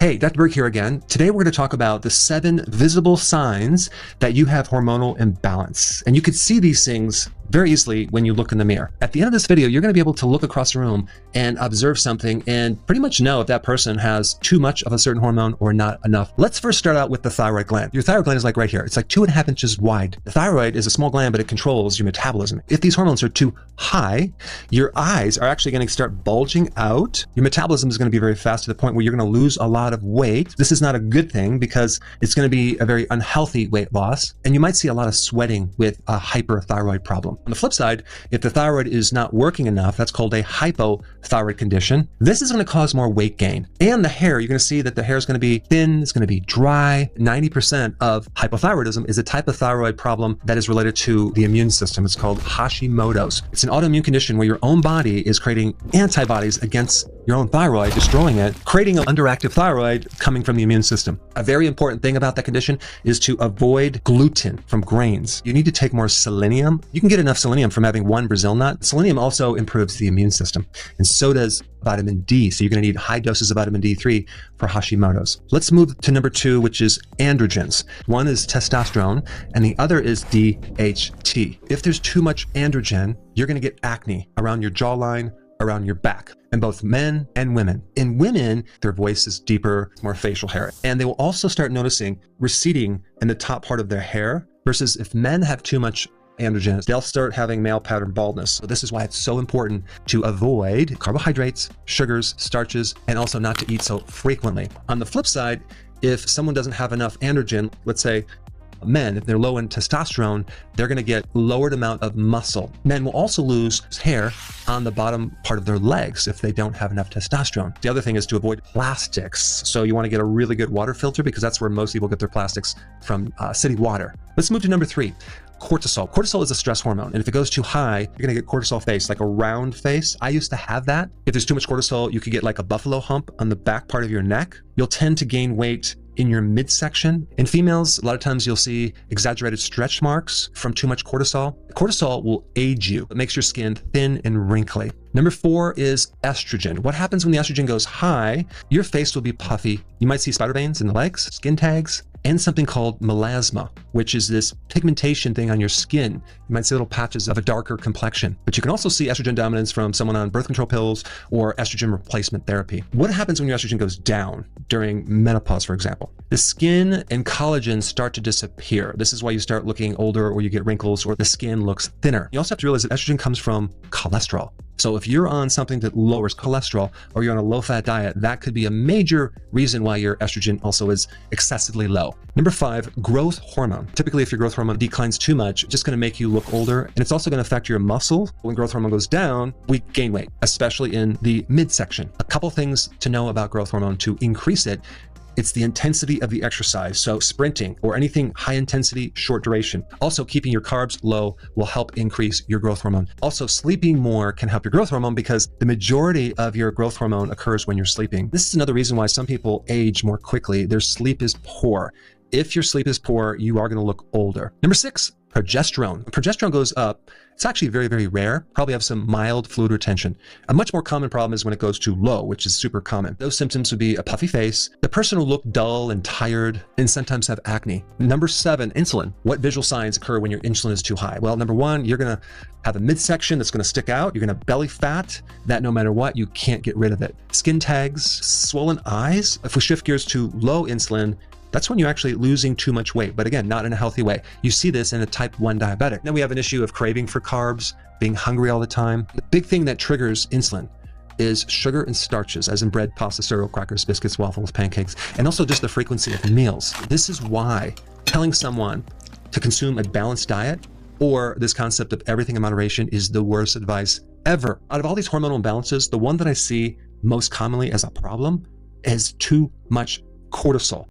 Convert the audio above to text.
Hey, Dr. Berg here again. Today we're going to talk about the 7 visible signs that you have hormonal imbalance. And you can see these things very easily when you look in the mirror. At the end of this video, you're going to be able to look across the room and observe something and pretty much know if that person has too much of a certain hormone or not enough. Let's first start out with the thyroid gland. Your thyroid gland is like right here. It's like 2.5 inches wide. The thyroid is a small gland, but it controls your metabolism. If these hormones are too high, your eyes are actually going to start bulging out. Your metabolism is going to be very fast to the point where you're going to lose a lot of weight. This is not a good thing because it's going to be a very unhealthy weight loss. And you might see a lot of sweating with a hyperthyroid problem. On the flip side, if the thyroid is not working enough, that's called a hypothyroid condition. This is going to cause more weight gain. And the hair, you're going to see that the hair is going to be thin, it's going to be dry. 90% of hypothyroidism is a type of thyroid problem that is related to the immune system. It's called Hashimoto's. It's an autoimmune condition where your own body is creating antibodies against your own thyroid, destroying it, creating an underactive thyroid coming from the immune system. A very important thing about that condition is to avoid gluten from grains. You need to take more selenium. You can get enough selenium from having one Brazil nut. Selenium also improves the immune system, and so does vitamin D. So you're going to need high doses of vitamin D3 for Hashimoto's. Let's move to number 2, which is androgens. One is testosterone, and the other is DHT. If there's too much androgen, you're going to get acne around your jawline, around your back, in both men and women. In women, their voice is deeper, more facial hair, and they will also start noticing receding in the top part of their hair, versus if men have too much androgens, they'll start having male pattern baldness. So this is why it's so important to avoid carbohydrates, sugars, starches, and also not to eat so frequently. On the flip side, if someone doesn't have enough androgen, let's say men, if they're low in testosterone, they're going to get lowered amount of muscle. Men will also lose hair on the bottom part of their legs if they don't have enough testosterone. The other thing is to avoid plastics. So you want to get a really good water filter because that's where most people get their plastics from city water. Let's move to number 3. Cortisol. Cortisol is a stress hormone, and if it goes too high, you're gonna get cortisol face, like a round face. I used to have that. If there's too much cortisol, you could get like a buffalo hump on the back part of your neck. You'll tend to gain weight in your midsection. In females, a lot of times you'll see exaggerated stretch marks from too much cortisol. Cortisol will age you. It makes your skin thin and wrinkly. Number 4 is estrogen. What happens when the estrogen goes high? Your face will be puffy. You might see spider veins in the legs, skin tags, and something called melasma, which is this pigmentation thing on your skin. You might see little patches of a darker complexion. But you can also see estrogen dominance from someone on birth control pills or estrogen replacement therapy. What happens when your estrogen goes down during menopause, for example? The skin and collagen start to disappear. This is why you start looking older, or you get wrinkles, or the skin looks thinner. You also have to realize that estrogen comes from cholesterol. So if you're on something that lowers cholesterol, or you're on a low-fat diet, that could be a major reason why your estrogen also is excessively low. Number 5, growth hormone. Typically, if your growth hormone declines too much, it's just going to make you look older, and it's also going to affect your muscle. When growth hormone goes down, we gain weight, especially in the midsection. A couple things to know about growth hormone to increase it. It's the intensity of the exercise. So sprinting or anything high intensity, short duration. Also, keeping your carbs low will help increase your growth hormone. Also, sleeping more can help your growth hormone because the majority of your growth hormone occurs when you're sleeping. This is another reason why some people age more quickly. Their sleep is poor. If your sleep is poor, you are going to look older. Number 6, progesterone. When progesterone goes up, it's actually very, very rare. Probably have some mild fluid retention. A much more common problem is when it goes too low, which is super common. Those symptoms would be a puffy face. The person will look dull and tired and sometimes have acne. Number 7, insulin. What visual signs occur when your insulin is too high? Well, number 1, you're going to have a midsection that's going to stick out. You're going to have belly fat that no matter what, you can't get rid of it. Skin tags, swollen eyes. If we shift gears to low insulin, that's when you're actually losing too much weight, but again, not in a healthy way. You see this in a type 1 diabetic. Then we have an issue of craving for carbs, being hungry all the time. The big thing that triggers insulin is sugar and starches, as in bread, pasta, cereal, crackers, biscuits, waffles, pancakes, and also just the frequency of meals. This is why telling someone to consume a balanced diet or this concept of everything in moderation is the worst advice ever. Out of all these hormonal imbalances, the one that I see most commonly as a problem is too much cortisol.